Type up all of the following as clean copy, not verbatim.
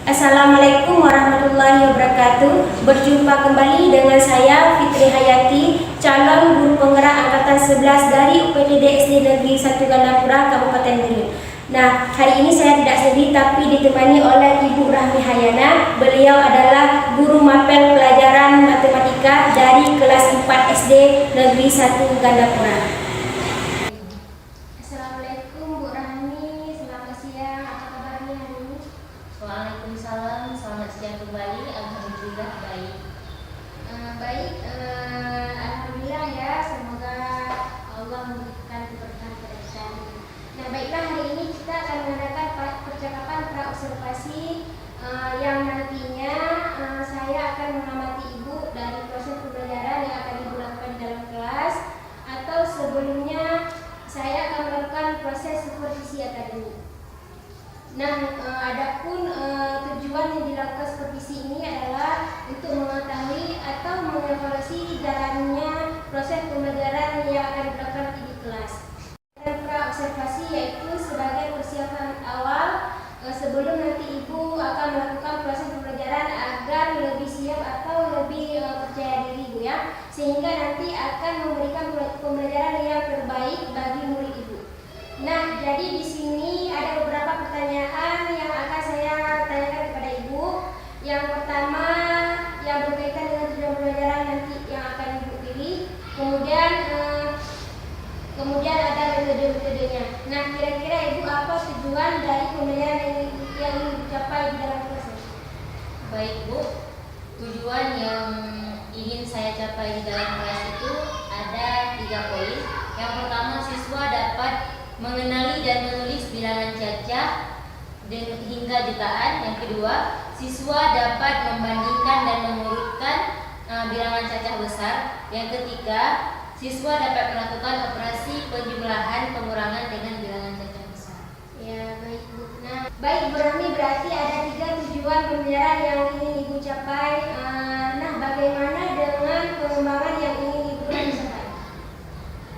Assalamualaikum warahmatullahi wabarakatuh. Berjumpa kembali dengan saya Fitri Hayati, calon guru penggerak angkatan 11 dari UPTD SD Negeri 1 Gandapura, Kabupaten Belut. Nah, hari ini saya tidak sendiri tapi ditemani oleh Ibu Rahmi Hayana. Beliau adalah guru mapel pelajaran matematika dari kelas 4 SD Negeri 1 Gandapura. Assalamualaikum Bu Rahmi, selamat siang. Apa kabarnya hari ini? Waalaikumsalam, selamat siang kembali. Alhamdulillah baik. Alhamdulillah ya. Semoga Allah memberikan keberkahan pada kita. Nah, baiklah, hari ini kita akan mengadakan percakapan praobservasi yang nantinya saya akan mengamati Ibu dari proses pembelajaran yang akan Ibu lakukan di dalam kelas, atau sebelumnya saya akan melakukan proses supervisi akademik. Nah, adapun tujuan yang dilakukan supervisi ini adalah untuk mengetahui atau mengevaluasi jalannya proses pembelajaran yang akan dilakukan di kelas. Dan praobservasi yaitu sebagai persiapan awal sebelum nanti Ibu akan melakukan proses pembelajaran agar lebih siap atau lebih percaya diri Ibu ya, sehingga nanti akan memberikan pembelajaran yang terbaik bagi murid Ibu. Nah, jadi di sini ada beberapa pertanyaan yang akan saya tanyakan kepada Ibu. Yang pertama yang berkaitan dengan tujuan pembelajaran nanti yang akan Ibu pilih. Kemudian ada metode-metodenya. Nah, kira-kira Ibu apa tujuan dari pembelajaran yang ingin dicapai di dalam kelas? Baik Bu, tujuan yang ingin saya capai di dalam kelas itu ada 3 poin. Yang pertama, siswa dapat mengenali dan menulis bilangan cacah hingga jutaan. Yang kedua, siswa dapat membandingkan dan mengurutkan bilangan cacah besar. Yang ketiga, siswa dapat melakukan operasi penjumlahan pengurangan dengan bilangan cacah besar. Ya, baik Bu. Nah, baik Bu Rahmi, berarti ada 3 tujuan pembelajaran yang ingin Ibu capai. Nah, bagaimana dengan pengembangan yang ingin Ibu capai?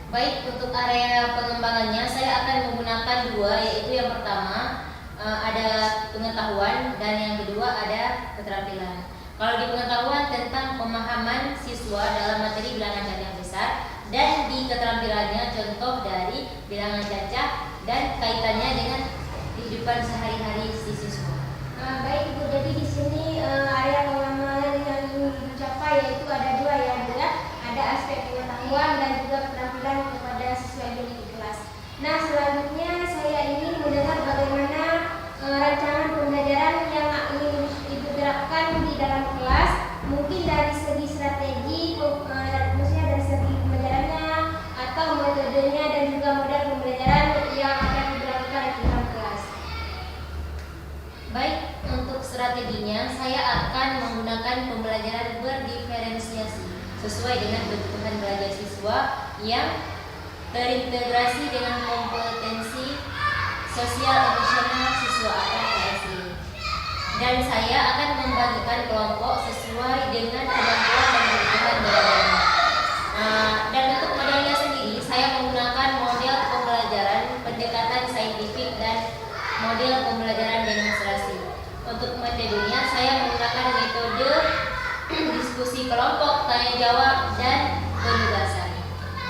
Baik, untuk area pengembangannya saya akan menggunakan 2, yaitu yang pertama ada pengetahuan dan yang kedua ada keterampilan. Kalau di pengetahuan tentang pemahaman siswa dalam materi bilangan cacah besar, dan di keterampilannya contoh dari bilangan cacah dan kaitannya dengan kehidupan sehari-hari si siswa. Baik Bu, jadi di sini area pengembangan yang ingin dicapai yaitu ada 2 ya Bu ya. Ada aspek pengetahuan dan juga keterampilan kepada siswa yang di kelas. Nah, selanjutnya saya ingin mendengar bagaimana rancangan pembelajaran yang ingin Ibu terapkan di dalam kelas, mungkin dari segi strategi, maksudnya dari segi pembelajarannya atau metodenya dan juga model pembelajaran yang akan dilakukan di dalam kelas. Baik, untuk strateginya saya akan menggunakan pembelajaran berdiferensiasi sesuai dengan kebutuhan belajar siswa yang terintegrasi dengan kompetensi sosial emosional siswa atau KSI. Dan saya akan membagikan kelompok sesuai dengan kemampuan dan kebutuhan belajarnya. Dan untuk modelnya sendiri saya menggunakan model pembelajaran pendekatan saintifik dan model pembelajaran demonstrasi. Untuk metodenya saya menggunakan metode diskusi kelompok, tanya jawab, dan penugasan.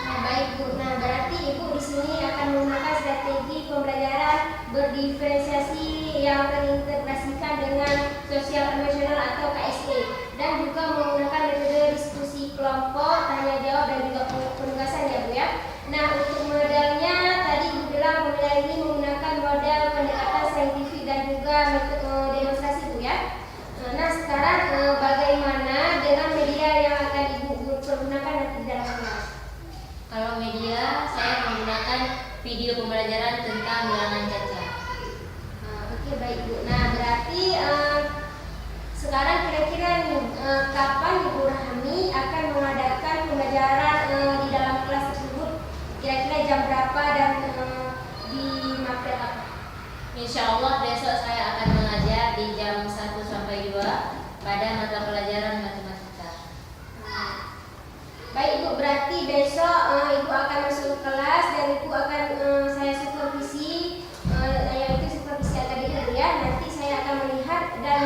Nah, baik Bu. Nah, berarti Ibu di sini akan menggunakan strategi pembelajaran berdiferensiasi yang terintegrasikan dengan sosial emosional atau KSE, dan juga menggunakan metode diskusi kelompok, tanya jawab, dan juga penugasan ya Bu ya. Nah, untuk modelnya tadi Ibu bilang model ini menggunakan model pendekatan saintifik dan juga metode demonstrasi Bu ya. Nah, sekarang bagaimana dengan media yang akan Ibu pergunakan nanti di dalam kelas? Kalau media, saya menggunakan video pembelajaran tentang bilangan cacah. Oke, baik Bu. Nah, berarti sekarang kira-kira nih kapan Ibu Rahmi akan mengadakan pembelajaran di dalam kelas tersebut? Kira-kira jam berapa dan di mapel apa? Insya Allah besok saya akan mengajar di jam 1 sampai 2 pada mata pelajaran matematika. Baik Ibu, berarti besok Ibu akan masuk kelas dan Ibu akan saya supervisi, yaitu supervisi akademik ya. Nanti saya akan melihat dan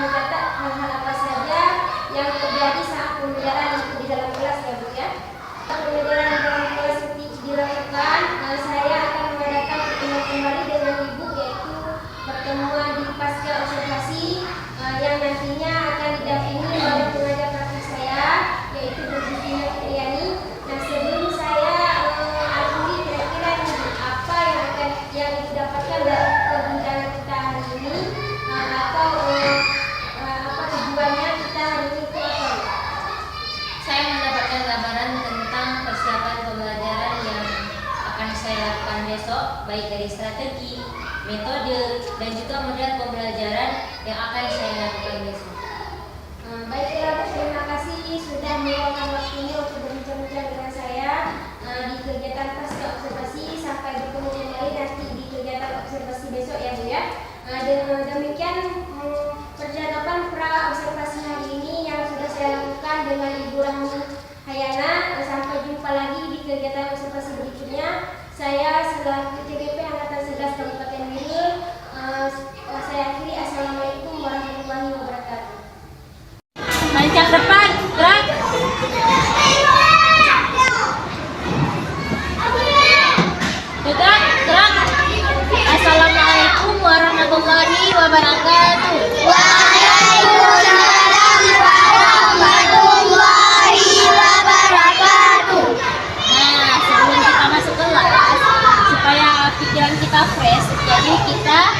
selanjutnya akan didampingi oleh pengajar praktik saya, yaitu Bu Justina Fitriani. Nah, sebelum saya akui kira-kira apa yang didapatkan dari perbincangan kita hari ini, atau apa tujuannya kita hari ini itu apa? Saya mendapatkan gambaran tentang persiapan pembelajaran yang akan saya lakukan besok, baik dari strategi, metode, dan juga model pembelajaran yang akan saya lakukan besok. Baiklah, terima kasih sudah meluangkan waktunya untuk berbincang-bincang dengan saya di kegiatan pasca observasi. Sampai bertemu kembali nanti di kegiatan observasi besok ya Bu ya. Demikian percakapan pra observasi hari ini yang sudah saya lakukan dengan Ibu Rahmi Hayana. Sampai jumpa lagi di kegiatan observasi berikutnya. Saya selaku TGP Angkatan 11 Kabupaten Wiril. Saya akhiri. Assalamualaikum warahmatullahi wabarakatuh. Mancang depan, gerak. Gerak, gerak. Assalamualaikum warahmatullahi wabarakatuh. Waalaikumsalam warahmatullahi wabarakatuh. Nah, sebelum kita masuk kelas, supaya pikiran kita fresh, jadi kita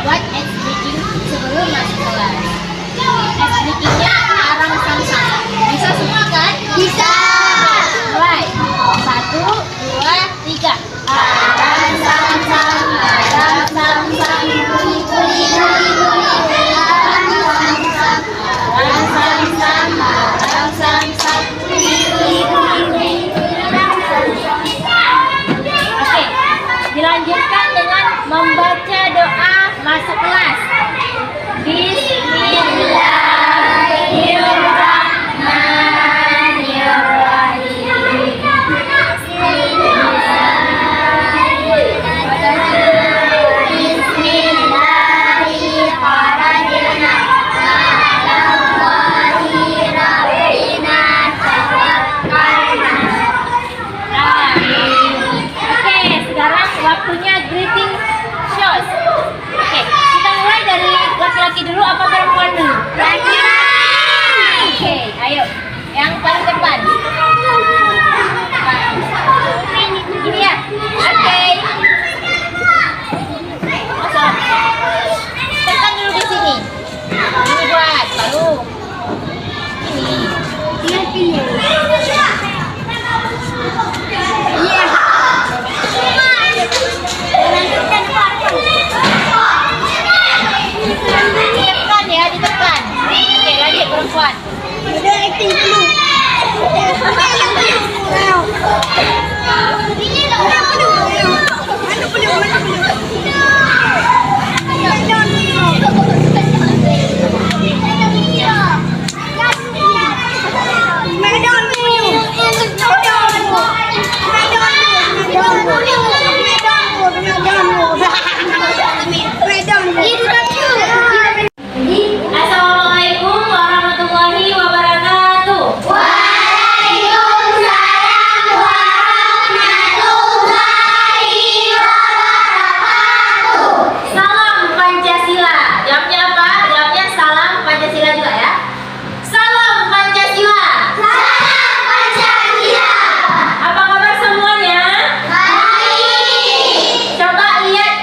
buat ice breaking sebelum masuk kelas. Ice breakingnya arang samsam. Bisa semua kan? Bisa. Mulai. 1, 2, 3. Arang sam-sam, kuli kuli kuli kuli. Arang sam-sam, kuli kuli kuli kuli. Oke, dilanjutkan dengan membaca doa masuk kelas. Oke, sekarang waktunya greeting shows. Oke, kita mulai dari laki-laki dulu apa perempuan dulu? Oke, ayo. Yang paling depan. Gini ya. Oke. Masuk. Tekan dulu di sini. Ini buat baru. Ini. Ditekan ya, ditekan. Oke, lagi perempuan. Udah acting dulu. Assalamualaikum warahmatullahi wabarakatuh. Waalaikumsalam warahmatullahi wabarakatuh. Salam Pancasila. Jawabnya apa? Jawabnya salam Pancasila juga ya. Salam Pancasila. Salam Pancasila. Apa kabar semuanya? Baik. Coba lihat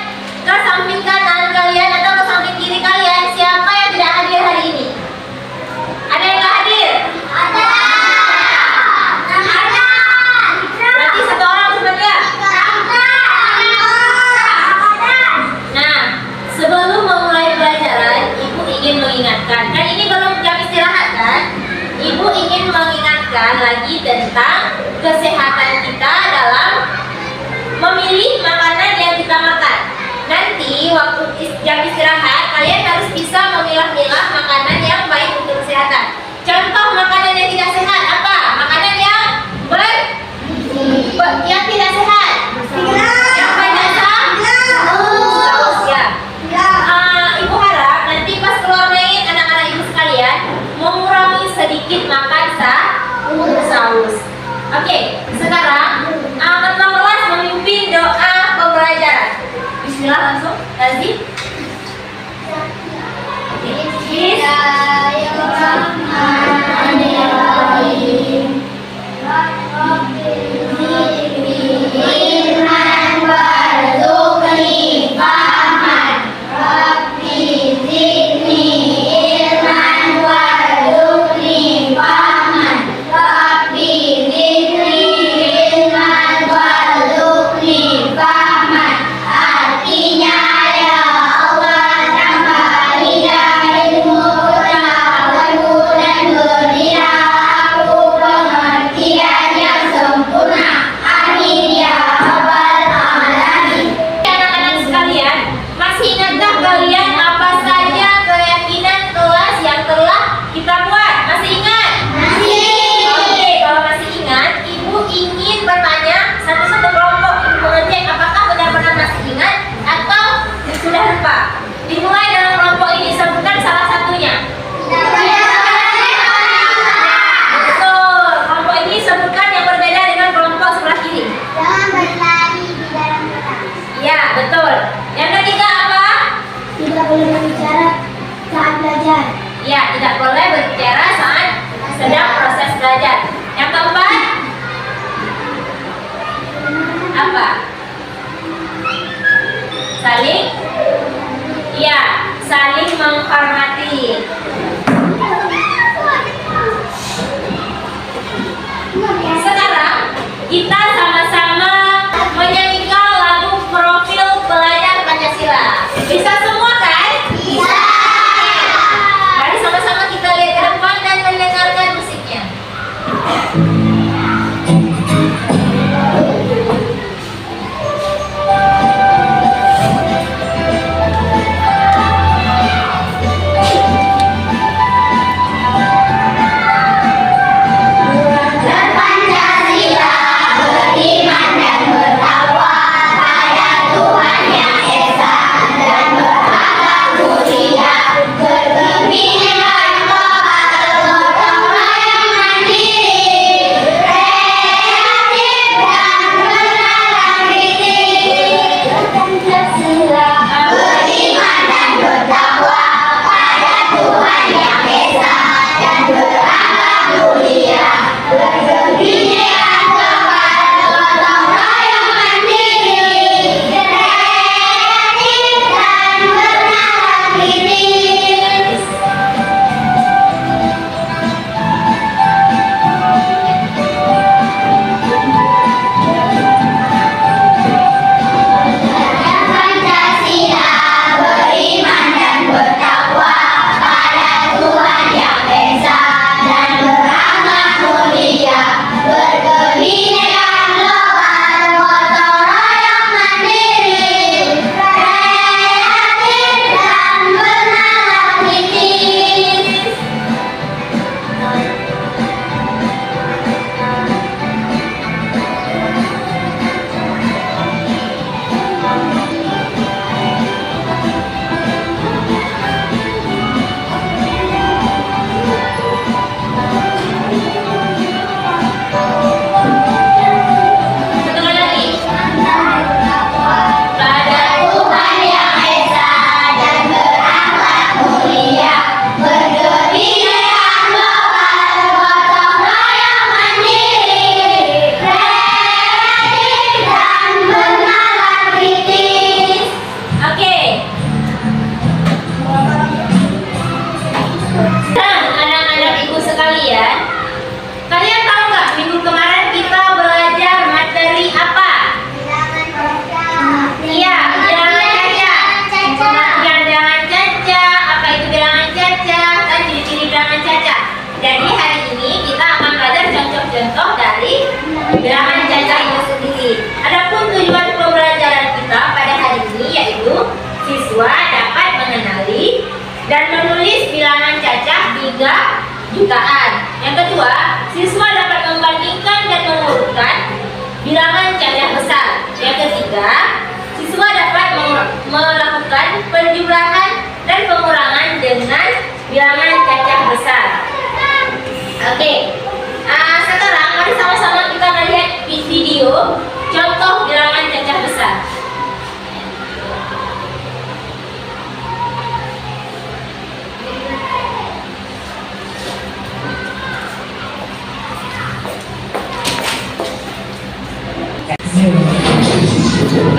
ke samping kanan kalian atau ke samping kiri kalian, siapa yang tidak hadir hari ini? Ada yang nggak hadir? Ada. Ada. Berarti satu orang sebenarnya. Nah, sebelum memulai pelajaran, Ibu ingin mengingatkan. Kan ini belum jam istirahat kan? Ibu ingin mengingatkan lagi tentang kesehatan kita dalam memilih makanan yang kita makan. Nanti waktu jam istirahat, kalian harus bisa memilah-milah makanan yang baik untuk kesehatan. Contoh makanan yang tidak sehat apa? Makanan yang yang tidak sehat. Yang banyak saus ya. Ibu harap nanti pas keluar main anak-anak ibu sekalian mengurangi sedikit makan saus. Oke, sekarang ketua kelas memimpin doa pembelajaran. Bismillah langsung. Lazim. Oke. Ya, tidak boleh berbicara saat sedang proses belajar. Yang keempat, apa? Saling, ya, saling menghormati. Sekarang kita sama-sama menyanyikan lagu profil pelajar Pancasila. Bisa semua kan? Bisa. Mari sama-sama kita lihat ke depan dan mendengarkan musiknya. Berpancasila, beriman dan bertakwa pada Tuhan Yang Esa dan berakhlak mulia, berkebinekaan lokal, gotong royong mandiri, kreatif dan bernalar kritis. Berpancasila, beriman dan bertakwa pada Tuhan Yang Esa dan berakhlak mulia, berkebinekaan lokal, gotong royong mandiri, kreatif dan bernalar kritis. Pancasila, beriman dan bertakwa pada Tuhan Yang Esa dan berakhlak mulia, berkebinekaan lokal, gotong royong mandiri, kreatif dan bernalar kritis. Setengah lagi. Pada Tuhan Yang Esa dan berakhlak mulia, berkebinekaan lokal, gotong royong mandiri, kreatif dan bernalar kritis. Oke. Nah, anak-anak ibu sekalian, kalian tahu nggak minggu kemarin kita belajar materi apa? Iya, bilangan caca. Pengertian bilangan caca, apa itu bilangan caca, dan ciri-ciri bilangan caca. Jadi hari ini kita akan belajar contoh-contoh dari bilangan caca itu sendiri. Adapun tujuan pembelajaran kita pada hari ini yaitu siswa dapat mengenali dan menulis bilangan caca hingga jutaan. Yang kedua, siswa dapat membandingkan dan mengurutkan bilangan caca besar. Yang ketiga, siswa dapat melakukan penjumlahan dan pengurangan dengan bilangan caca besar. Oke, sekarang mari sama-sama kita lihat video contoh bilangan caca besar.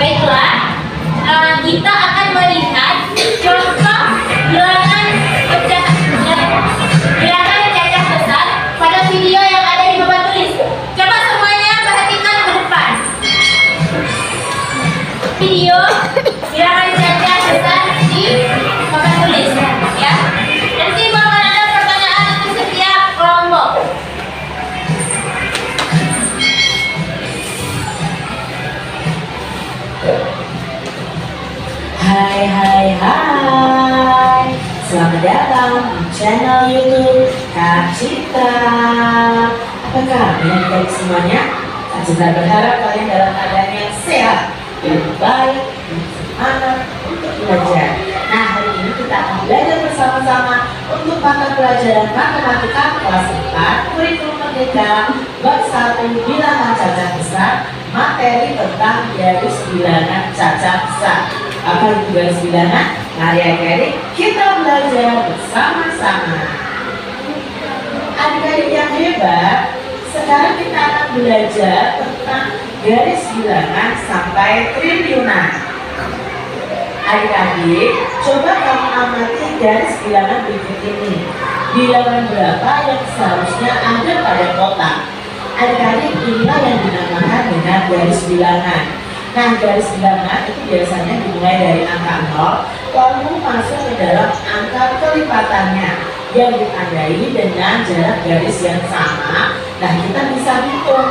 Baiklah, kita akan melihat contoh bilangan caca besar pada video yang ada di papan tulis. Coba semuanya perhatikan ke depan. Video bilangan caca besar di papan tulis, ya. Nanti bakal ada pertanyaan untuk setiap kelompok. Hai, selamat datang di channel YouTube Kak Citra. Apa kabar baik semuanya? Kak Citra berharap kalian dalam keadaan yang sehat, yang baik, dan semangat untuk belajar. Nah, hari ini kita akan belajar bersama-sama untuk mata pelajaran matematika kelas 4 kurikulum merdeka bab 1 bilangan caca besar, materi tentang garis bilangan caca besar. Apa itu garis bilangan? Mari adik-adik kita belajar bersama-sama. Adik-adik yang hebat, sekarang kita akan belajar tentang garis bilangan sampai triliunan. Adik-adik, coba kamu amati garis bilangan berikut ini. Bilangan berapa yang seharusnya ada pada kotak? Adik-adik, inilah yang dinamakan dengan garis bilangan. Nah, garis bilangan itu biasanya dimulai dari angka 0, lalu masuk ke dalam angka kelipatannya yang ditandai dengan jarak garis yang sama. Nah, kita bisa hitung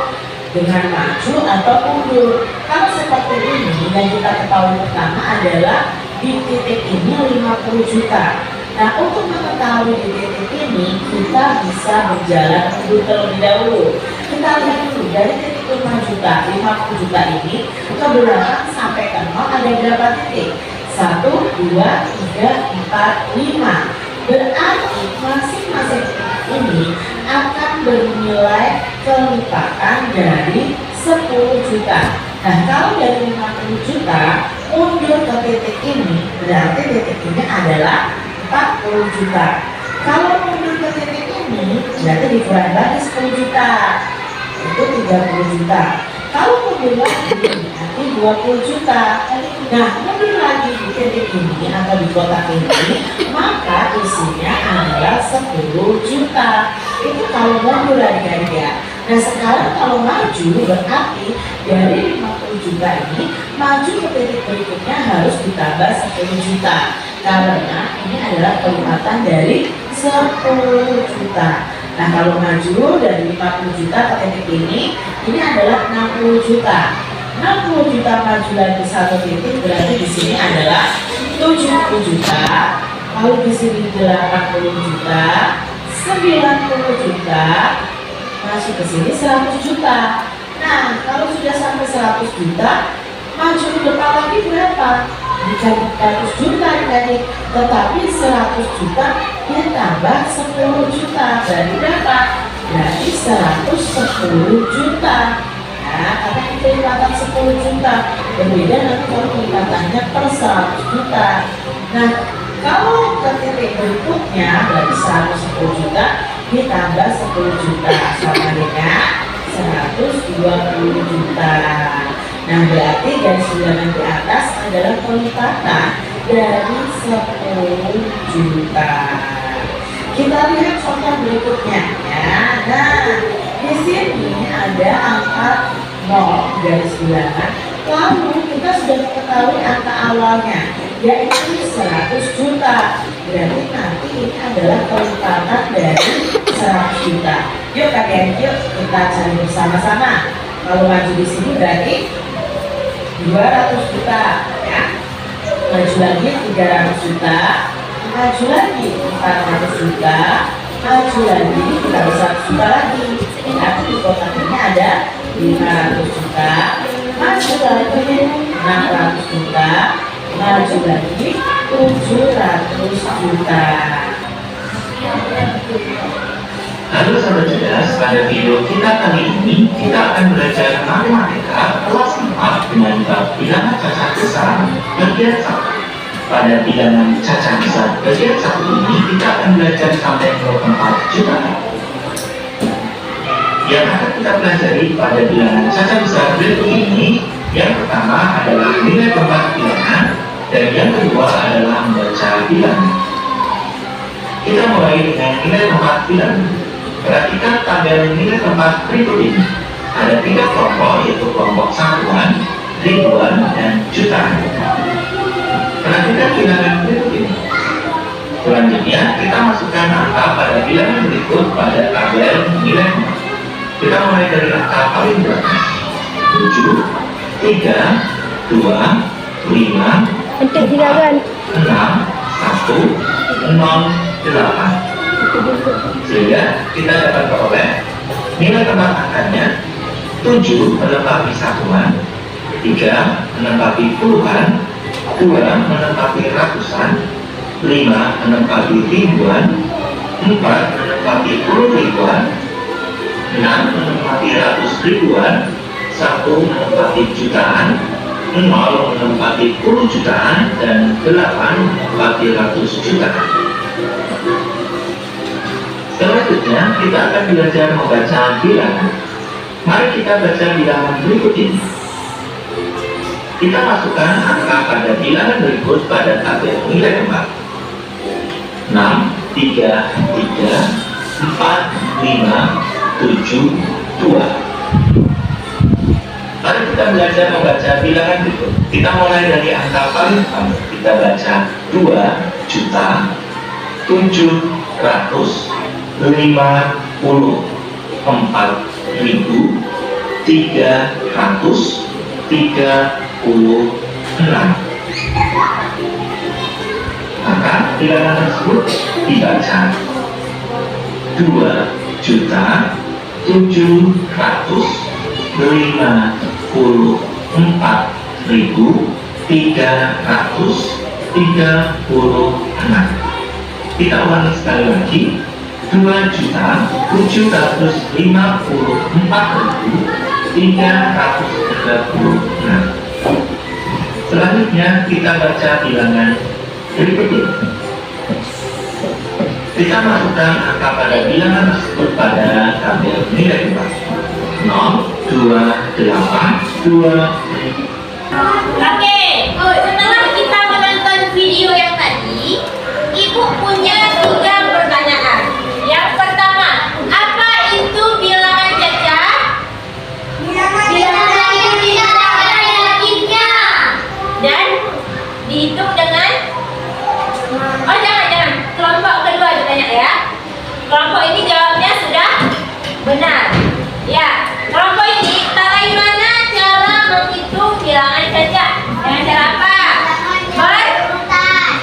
dengan maju atau mundur. Kalau seperti ini, yang kita ketahui pertama adalah di titik ini 50 juta. Nah, untuk mengetahui di titik ini, kita bisa berjalan mundur terlebih dahulu. Kita lihat dulu dari titik 5 juta, 50 juta ini ke belakang sampai ke 0 ada berapa titik? 1, 2, 3, 4, 5. Berarti masing-masing titik ini akan bernilai kelipatan dari 10 juta. Nah, kalau dari 50 juta mundur ke titik ini, berarti titik ini adalah 40 juta. Kalau mundur ke titik ini, berarti dikurangi lagi 10 juta, itu 30 juta. Kalau mundur lagi, berarti 20 juta. Nah, mundur lagi di titik ini atau di kotak ini, maka isinya adalah 10 juta. Itu kalau mundur adik-adik ya. Nah, sekarang kalau maju berarti dari 50 juta ini maju ke titik berikutnya harus ditambah 10 juta. Karena ini adalah kelipatan dari 10 juta. Nah, kalau maju dari 50 juta ke titik ini adalah 60 juta. 60 juta maju lagi satu titik berarti di sini adalah 70 juta. Lalu di sini 80 juta, 90 juta, masuk ke sini 100 juta. Nah, kalau sudah sampai 100 juta, maju ke depan lagi berapa? Bukan 100 juta tadi, tetapi 100 juta ditambah 10 juta. Berarti berapa? Berarti 110 juta. Nah, karena ini kelipatan 10 juta. Berbeda nanti kalau kelipatannya per 100 juta. Nah, kalau ke titik berikutnya berarti 110 juta ditambah 10 juta sama dengan 120 juta. Nah, berarti garis bilangan di atas adalah kelipatan dari 10 juta. Kita lihat contoh berikutnya ya. Nah, di sini ada angka 0 garis bilangan. Lalu kita sudah mengetahui angka awalnya yaitu 100 juta. Berarti nanti ini adalah kelipatan dari 100 juta. Yuk kakek, yuk kita cari bersama-sama. Kalau maju di sini berarti 200 juta ya. Maju lagi 300 juta, maju lagi 400 juta, maju lagi 100 juta lagi. Tapi di kotak ini ada 500 juta, maju lagi 600 juta, maju lagi 700 juta. Halo sahabat cerdas, pada video kita kali ini kita akan belajar matematika kelas 4 dengan bab bilangan cacat besar bagian 1. Pada bilangan cacat besar bagian 1 ini kita akan belajar sampai ke 4 juta. Yang akan kita pelajari pada bilangan cacat besar berikut ini, yang pertama adalah nilai tempat bilangan dan yang kedua adalah membaca bilangan. Kita mulai dengan nilai tempat bilangan. Perhatikan tabel nilai tempat berikut ini. Ada 3 kelompok, yaitu kelompok satuan, ribuan, dan jutaan. Perhatikan bilangan berikut ini. Selanjutnya, kita masukkan angka pada bilangan berikut pada tabel nilai tempat. Kita mulai dari angka paling belakang. 7, 3, 2, 5, 4, 6, 1, 0, 8. Sehingga kita dapat peroleh nilai tempat angkanya 7 menempati satuan, 3 menempati puluhan, 2 menempati ratusan, 5 menempati ribuan, 4 menempati puluh ribuan, 6 menempati ratus ribuan, 1 menempati jutaan, 0 menempati 10 juta dan 8 menempati 100 juta. Selanjutnya kita akan belajar membaca bilangan. Mari kita baca bilangan berikut ini. Kita masukkan angka pada bilangan berikut pada tabel nilai tempat. 6, 3, 4, 5, 7, 2. Mari kita belajar membaca bilangan berikut. Kita mulai dari angka paling pertama. Kita baca 2 juta 700 54.336. Maka bilangan tersebut dibaca 2.754.336. Kita ulangi sekali lagi. 2.754.336. Selanjutnya kita baca bilangan berikut ini. Kita masukkan angka pada bilangan tersebut pada tabel nilai tempat. 0, 2, 8, 2. Oke, setelah kita menonton video yang tadi, Ibu punya 3 pertanyaan. Yang pertama, apa itu bilangan cacat? Bilangan itu tidak ada yakinnya. Dan dihitung dengan jangan. Kelompok kedua ditanya ya. Kelompok ini jawabnya sudah benar. Ya, kelompok ini bagaimana cara menghitung bilangan cacat? Dengan cara apa?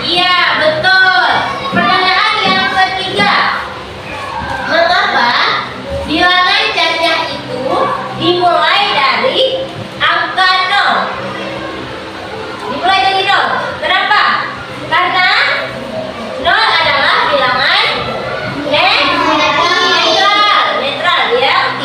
Iya, betul. Pertanyaan yang ketiga. Mengapa bilangan cacat itu dimulai dari angka 0? Dimulai dari 0. Kenapa? Karena 0 adalah bilangan netral ya.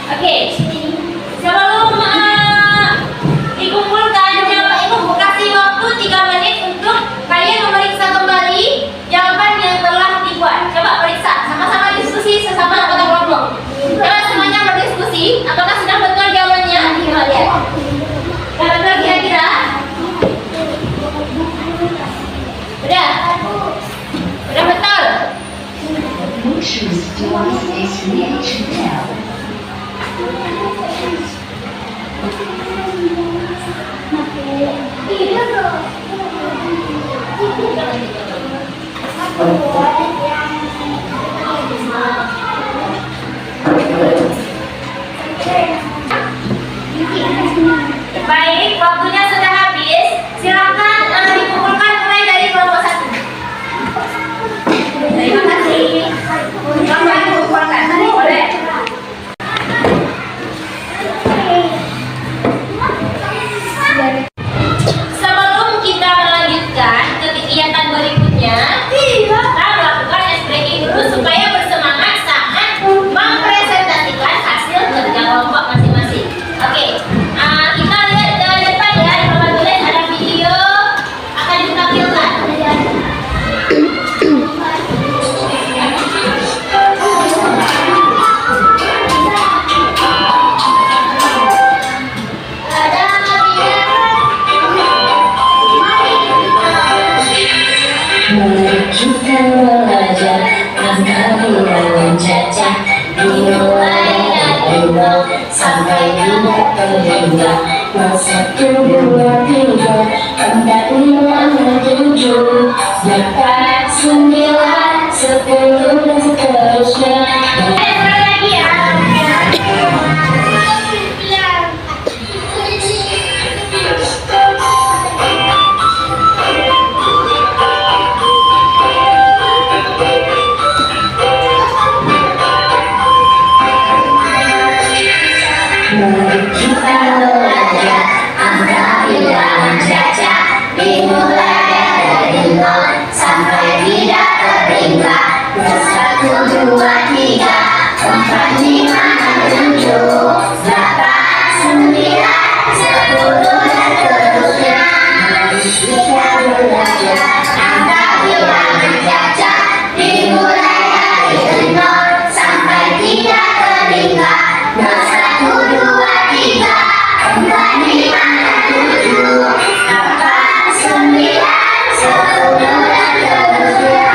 Oke, sebelum dikumpulkan, Bapak Ibu kasih waktu 3 menit untuk kalian memeriksa kembali jawaban yang telah dibuat. Coba periksa, sama-sama diskusi sesama anggota kelompok. Coba semuanya berdiskusi, apakah sudah betul jawabannya? Coba lihat. Sudah betul kira-kira? Udah? Udah betul? Baik, waktunya sudah habis. Silakan dikumpulkan mulai dari kelompok 1. Terima kasih. Bapak Ibu kumpulkan. Boleh. Sebelum kita melanjutkan ke kegiatan berikutnya, kita melakukan ice breaking dulu supaya bersemangat saat mempresentasikan hasil kerja kelompok masing-masing. Oke, kita lihat ke depan ya, di papan tulis ada video akan ditampilkan. Kita belajar angka dan menjajah dimulai dari nol sampai tidak terhingga 1, 2, 3, 4, 5, 6, 7, 8, 9, 10 dan seterusnya. Lagi ya. Kita belajar angka dan menjajah dimulai dari nol sampai tidak terhingga 1, 2, 3, 4, 5, 6, 7, 8, 9, 10 dan seterusnya. Kita belajar angka dan menjajah dimulai dari nol sampai tidak terhingga 1, 2, 3, 4, 5, 6, 7, 8, 9, 10 dan seterusnya.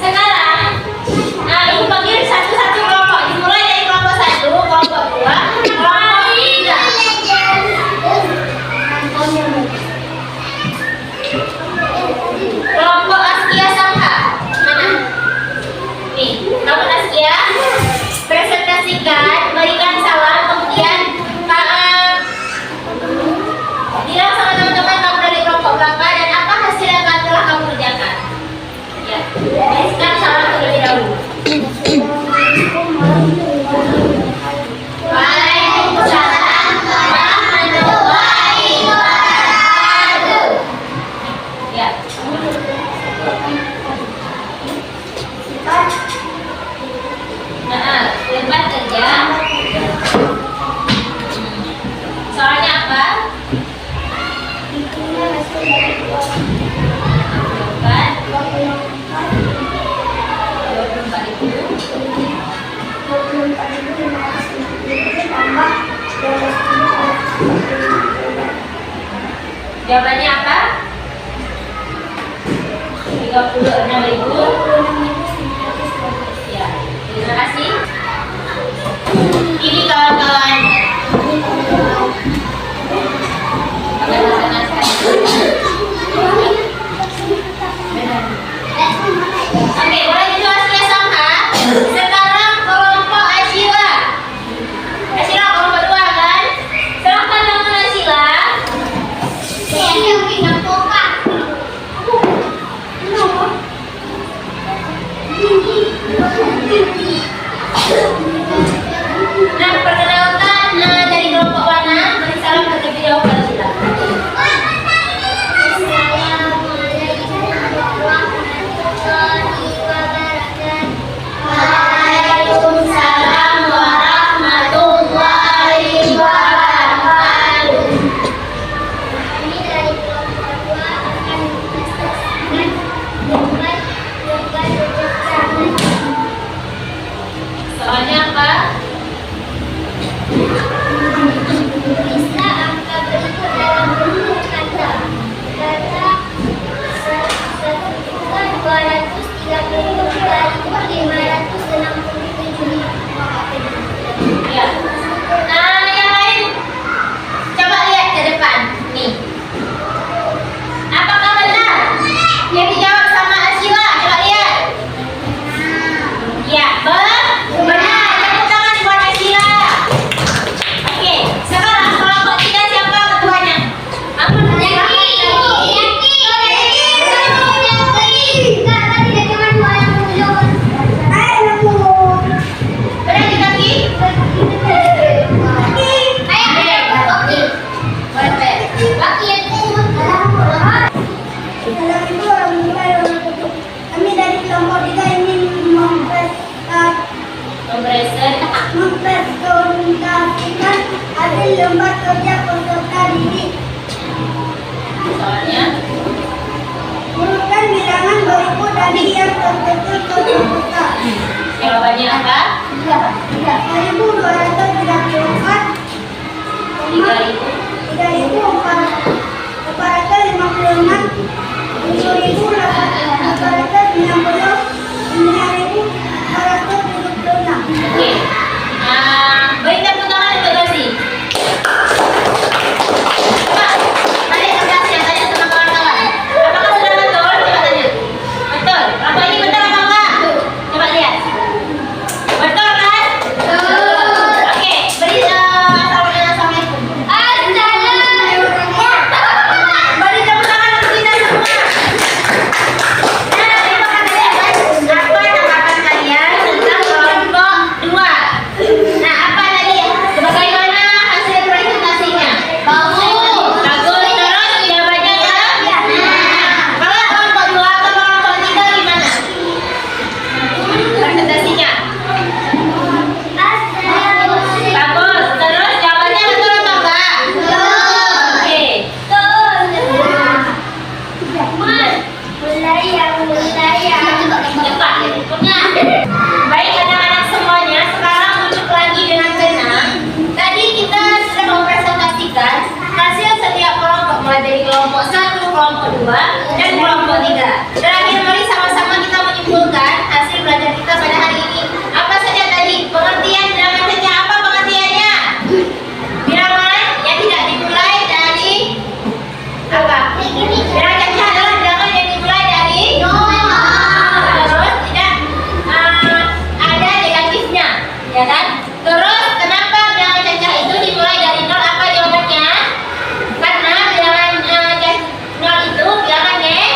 Sekarang, ibu panggil satu-satu kelompok. Dimulai dari kelompok 1. Jawabannya apa? 36.000. Ya, terima kasih. Ini kawan-kawan. Oke, mulai situasinya sama. Sekarang kelompok Asila. Asila kelompok 2 kan? Silahkan bangun Asila. Nah, perkenalkan dari kelompok mana? Beri salam terlebih dahulu Asila. Waalaikumsalam warahmatullahi wabarakatuh. Kami dari kelompok 2 akan menjelaskan membuat yoga Yogyakarta. Soalnya apa? Tulislah angka berikut dalam bentuk kata. Kata 1.232.567. Ya. Nah, yang lain coba lihat ke depan. Nih. Apakah benar? Yang dijawab sama Asila, coba lihat. Ya, benar. Tepuk tangan buat Asila. Oke, sekarang kelompok 3 siapa ketuanya? Aku berani kaki. Kami dari kelompok 3 ingin mempresentasikan hasil lomba kerja peserta didik. Soalnya Urutkan bilangan berikut dari yang tersusun ke terbuka. jawabannya apa? 1.234, 3.456, 7.890, 9.476. Oke. Beri tepuk tangan untuk Rosi. Coba tanya tugasnya, tanya sama kawan-kawan. Apakah sudah betul? Coba tanya. Betul. Apa ini betul apa enggak? Coba lihat. Betul kan? Betul. Oke, beri assalamualaikum. Beri tepuk tangan untuk kita semua. Nah, terima kasih atas apa tanggapan kalian tentang kelompok 2. Nah, apa tadi? Bagaimana hasil presentasinya? Bagus. Bagus. Terus jawabannya ya? Kalau kelompok 2 atau kelompok 3 gimana? Presentasinya? Bagus. Terus jawabannya betul apa enggak? Oke. Cepat ya cukupnya. Baik anak-anak semuanya, sekarang duduk lagi dengan tenang. Tadi kita sudah mempresentasikan hasil setiap kelompok, mulai dari kelompok 1, kelompok 2, dan kelompok 3. Terakhir mari sama-sama kita menyimpulkan hasil belajar kita pada hari ini. Apa saja tadi? Pengertian bilangan saja. Apa pengertiannya? Bilangan yang tidak dimulai dari apa? Bilangan caca adalah bilangan yang dimulai dari terus tidak ada negatifnya, ya kan? Terus kenapa bilangan caca itu dimulai dari 0? Apa jawabannya? Karena bilangan 0 itu bilangan negatif.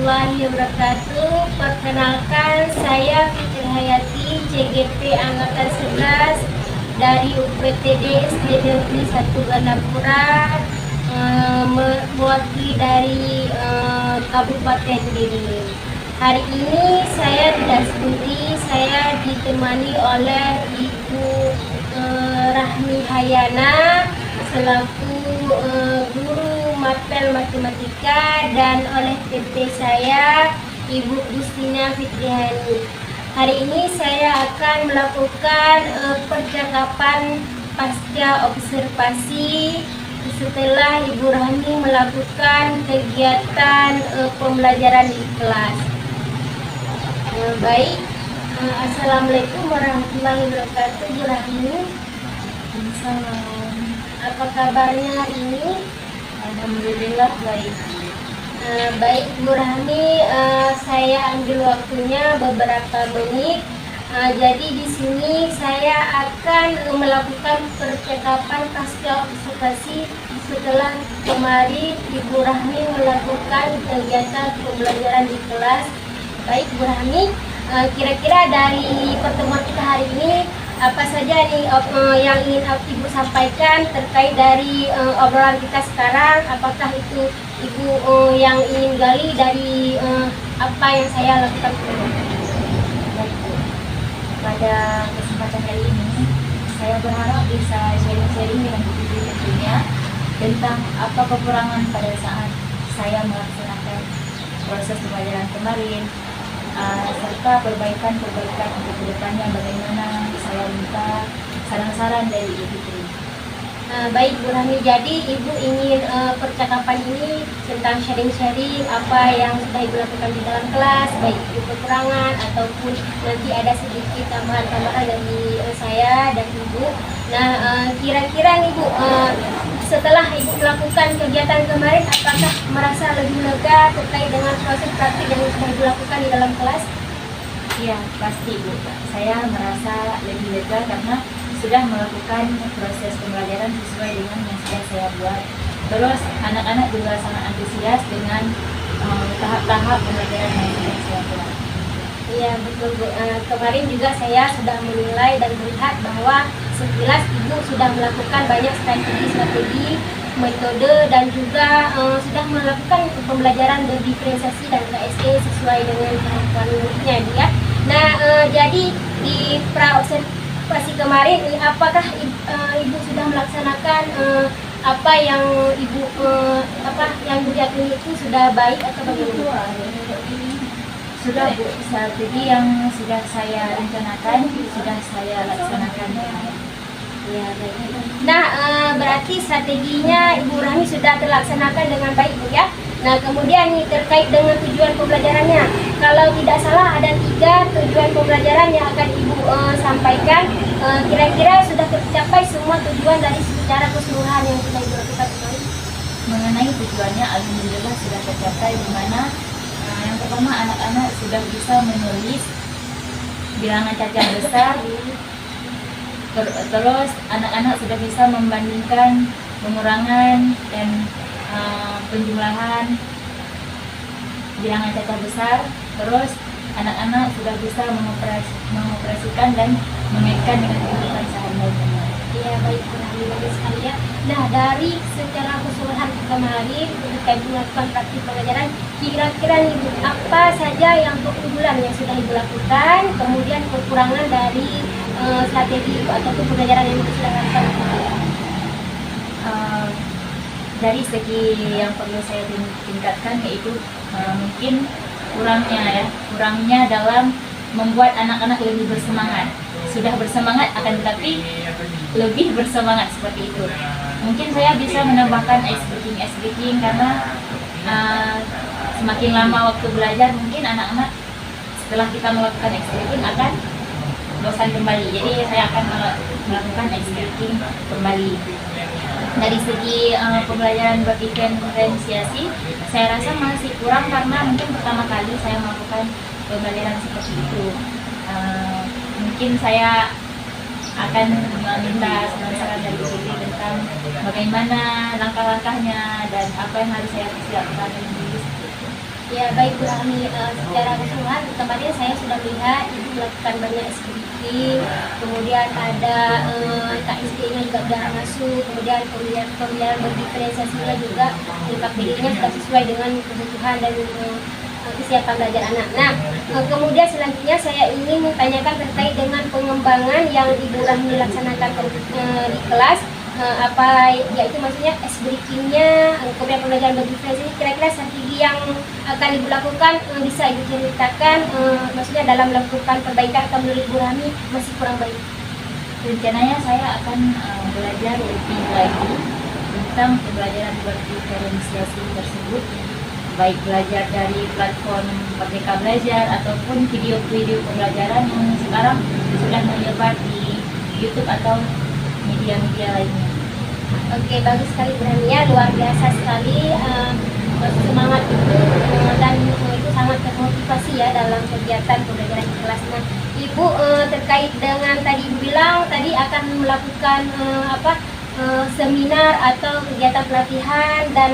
warahmatullahi wabarakatuh. Perkenalkan, saya Fitri Hayati, CGP Angkatan 11 dari UPTD SD Negeri 1 Gandapura, mewakili dari Kabupaten Kediri. Hari ini saya tidak sendiri, saya ditemani oleh Ibu Rahmi Hayana selaku guru mapel matematika dan oleh PT saya Ibu Gustina Fitriani. Hari ini saya akan melakukan percakapan pasca observasi setelah Ibu Rahmi melakukan kegiatan pembelajaran di kelas. Baik, Assalamualaikum warahmatullahi wabarakatuh. Ibu Rahmi, apa kabarnya hari ini? Alhamdulillah baik. Baik Bu Rahmi, saya ambil waktunya beberapa menit. Jadi di sini saya akan melakukan percakapan pasca observasi setelah kemarin Ibu Rahmi melakukan kegiatan pembelajaran di kelas. Baik Bu Rahmi, kira-kira dari pertemuan kita hari ini apa saja nih yang ingin Ibu sampaikan terkait dari obrolan kita sekarang? Apakah itu Ibu yang ingin gali dari apa yang saya lakukan? Pada kesempatan hari ini, saya berharap bisa sharing-sharing dengan Ibu tentunya tentang apa kekurangan pada saat saya melaksanakan proses pembelajaran kemarin, serta perbaikan-perbaikan untuk kedepannya bagaimana saya minta saran-saran dari Ibu Fitri. Baik Bu Rahmi, jadi Ibu ingin percakapan ini tentang sharing-sharing apa yang sudah Ibu lakukan di dalam kelas, baik itu kekurangan ataupun nanti ada sedikit tambahan-tambahan dari saya dan Ibu. Nah, kira-kira nih Bu, setelah Ibu melakukan kegiatan kemarin, apakah merasa lebih lega terkait dengan proses praktik yang sudah Ibu lakukan di dalam kelas? Ya, pasti Bu. Saya merasa lebih lega karena sudah melakukan proses pembelajaran sesuai dengan yang sudah saya buat. Terus anak-anak juga sangat antusias dengan tahap-tahap pembelajaran yang sudah saya buat. Iya betul Bu. Kemarin juga saya sudah menilai dan melihat bahwa sekilas Ibu sudah melakukan banyak strategi, metode dan juga sudah melakukan pembelajaran diferensiasi dan KSE sesuai dengan kemampuan muridnya dia. Nah, jadi di observasi kemarin, apakah Ibu sudah melaksanakan apa yang Ibu yakini itu sudah baik atau bagaimana? Sudah Bu, strategi yang sudah saya rencanakan sudah saya laksanakan. Ya, baik. Nah, berarti strateginya Ibu Rahmi sudah terlaksanakan dengan baik Bu ya. Nah, kemudian nih terkait dengan tujuan pembelajarannya. Kalau tidak salah ada 3 tujuan pembelajaran yang akan Ibu sampaikan. Kira-kira sudah tercapai semua tujuan dari secara keseluruhan yang sudah Ibu lakukan kemarin? Mengenai tujuannya, alhamdulillah sudah tercapai, di mana yang pertama anak-anak sudah bisa menulis bilangan cacat besar. Terus anak-anak sudah bisa membandingkan pengurangan dan penjumlahan bilangan cacat besar. Terus anak-anak sudah bisa mengoperasikan dan mengaitkan dengan kehidupan sehari-hari. Ya baik, bagus sekali ya. Nah, dari secara keseluruhan kemarin terkait melakukan praktik pembelajaran, kira-kira nih Bu, apa saja yang keunggulan yang sudah Ibu lakukan, kemudian kekurangan dari strategi Ibu ataupun pembelajaran yang Ibu sudah lakukan? Dari segi yang perlu saya tingkatkan yaitu mungkin kurangnya dalam membuat anak-anak lebih bersemangat. Sudah bersemangat akan tetapi lebih bersemangat seperti itu. Mungkin saya bisa menambahkan ice breaking karena semakin lama waktu belajar mungkin anak-anak setelah kita melakukan ice breaking akan bosan kembali. Jadi saya akan melakukan ice breaking kembali. Dari segi pembelajaran berdiferensiasi, saya rasa masih kurang karena mungkin pertama kali saya melakukan pembelajaran seperti itu. Mungkin saya akan meminta saran-saran dari Bu Fitri tentang bagaimana langkah-langkahnya dan apa yang harus saya persiapkan dulu. Ya baik Bu Rahmi, secara keseluruhan kemarin saya sudah melihat Ibu melakukan banyak SPDP, kemudian ada KSD-nya juga sudah masuk, kemudian pemilihan berdiferensiasinya juga KPD-nya sudah sesuai dengan kebutuhan dan kesiapan belajar anak. Nah, kemudian selanjutnya saya ingin tanyakan terkait dengan pengembangan yang Ibu Rahmi laksanakan di kelas. Yaitu maksudnya ice breaking-nya, kemudian pembelajaran berdiferensiasi, kira-kira strategi yang akan Ibu lakukan bisa Ibu ceritakan, maksudnya dalam melakukan perbaikan atau menurut Ibu Rahmi masih kurang baik. Rencananya saya akan belajar lebih lagi tentang pembelajaran berdiferensiasi tersebut, baik belajar dari platform Merdeka Belajar ataupun video-video pembelajaran yang sekarang sudah menyebar di YouTube atau media-media lainnya. Oke, bagus sekali Bu Rahmi ya, luar biasa sekali semangat Ibu dan itu sangat termotivasi ya dalam kegiatan pembelajaran di kelas. Nah, Ibu terkait dengan tadi Ibu bilang tadi akan melakukan seminar atau kegiatan pelatihan dan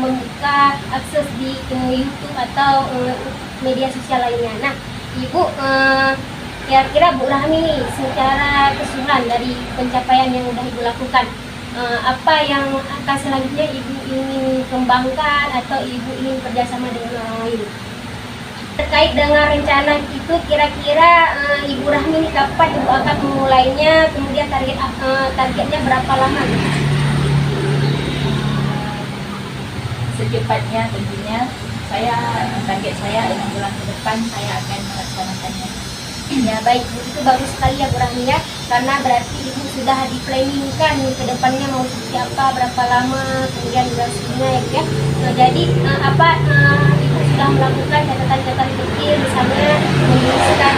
membuka akses di YouTube atau media sosial lainnya. Nah, Ibu kira-kira Bu Rahmi nih secara keseluruhan dari pencapaian yang sudah Ibu lakukan, apa yang akan selanjutnya Ibu ingin kembangkan atau Ibu ingin kerjasama dengan orang lain? Terkait dengan rencana itu, kira-kira Ibu Rahmi ini kapan Ibu akan memulainya, kemudian targetnya berapa lama? Secepatnya tentunya, target saya 6 bulan ke depan saya akan melaksanakannya. Ya baik, itu bagus sekali ya Bu Rahmi ya, karena berarti Ibu sudah di-planningkan ke depannya mau seperti apa, berapa lama, kemudian durasinya ya. Jadi Ibu sudah melakukan catatan-catatan kecil, misalnya menuliskan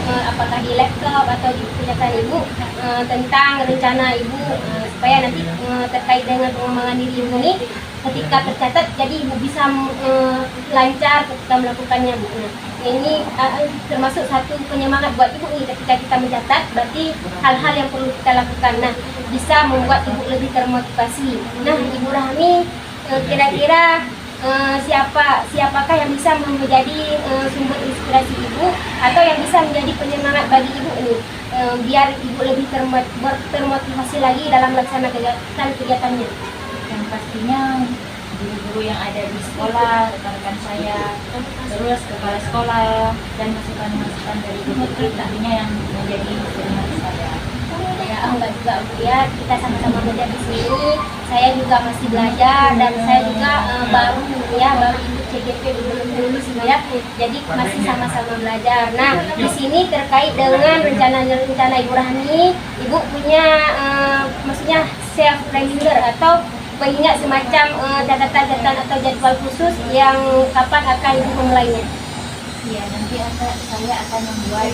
apakah di laptop atau di catatan Ibu tentang rencana Ibu supaya nanti terkait dengan pengembangan diri Ibu ini ketika tercatat, jadi Ibu bisa lancar ketika melakukannya Bu. Ini termasuk satu penyemangat buat Ibu nih, ketika kita mencatat berarti hal-hal yang perlu kita lakukan. Nah, bisa membuat Ibu lebih termotivasi. Nah, Ibu Rahmi kira-kira siapakah yang bisa menjadi sumber inspirasi Ibu atau yang bisa menjadi penyemangat bagi Ibu ini biar Ibu lebih termotivasi lagi dalam melaksanakan kegiatannya? Yang pastinya guru-guru yang ada di sekolah, rekan-rekan saya, terus kepala sekolah, dan masukan-masukan dari guru tentunya yang menjadi inspirasi saya. Ya, enggak juga Bu ya, kita sama-sama belajar di sini. Saya juga masih belajar dan saya juga baru ikut CGP belum lulus ya. Jadi masih sama-sama belajar. Nah, di sini terkait dengan rencana Ibu Rahmi, Ibu punya maksudnya self reminder atau mengingat semacam catatan-catatan atau jadwal khusus yang kapan akan Ibu memulainya? Ya, nanti saya akan membuat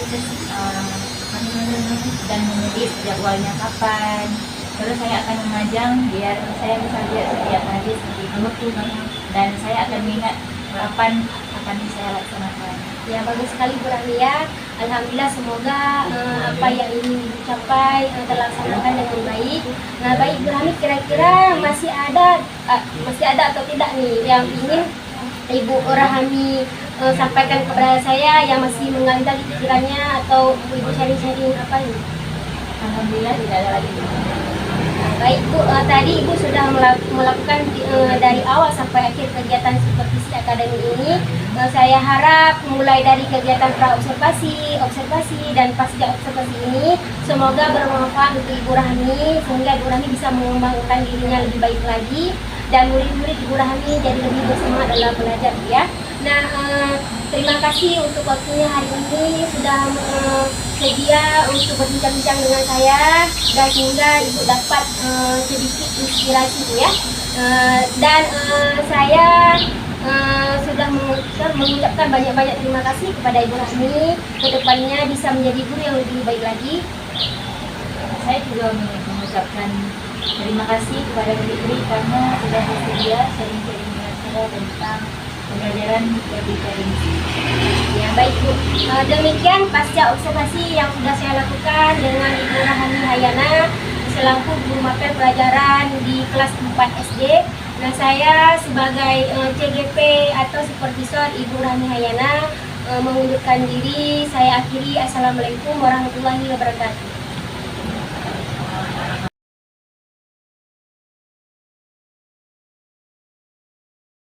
dan menulis jadwalnya kapan. Terus saya akan memajang biar saya bisa lihat setiap hari seperti itu, dan saya akan mengingat kapan akan saya laksanakan. Ya bagus sekali Bu Rahmi ya. Alhamdulillah, semoga apa yang ingin dicapai terlaksanakan dengan baik. Nah baik Bu Rahmi, kira-kira masih ada atau tidak nih yang ingin Ibu Rahmi sampaikan kepada saya yang masih mengganjal di pikirannya atau Ibu sharing-sharing apa ini? Alhamdulillah tidak ada lagi. Baik Bu, tadi Ibu sudah melakukan dari awal sampai akhir kegiatan supervisi akademi ini. Saya harap mulai dari kegiatan pra-observasi, observasi, dan pasca observasi ini semoga bermanfaat untuk Ibu Rahmi, sehingga Ibu Rahmi bisa mengembangkan dirinya lebih baik lagi dan murid-murid Ibu Rahmi jadi lebih bersemangat dalam belajar ya. Nah, terima kasih untuk waktunya hari ini sudah sedia untuk berbincang-bincang dengan saya dan sehingga Ibu dapat sedikit inspirasi ya. Dan saya sudah mengucapkan banyak-banyak terima kasih kepada Ibu Rahmi. Kedepannya bisa menjadi guru yang lebih baik lagi. Saya juga mengucapkan terima kasih kepada Guru karena sudah bersedia sharing-sharing dengan saya tentang pembelajaran berdiferensi. Ya baik Bu, demikian pasca observasi yang sudah saya lakukan dengan Ibu Rahmi Hayana selaku guru mapel pelajaran di kelas 4 SD. Nah, saya sebagai CGP atau Supervisor Ibu Rani Hayana mengundurkan diri. Saya akhiri. Assalamualaikum warahmatullahi wabarakatuh.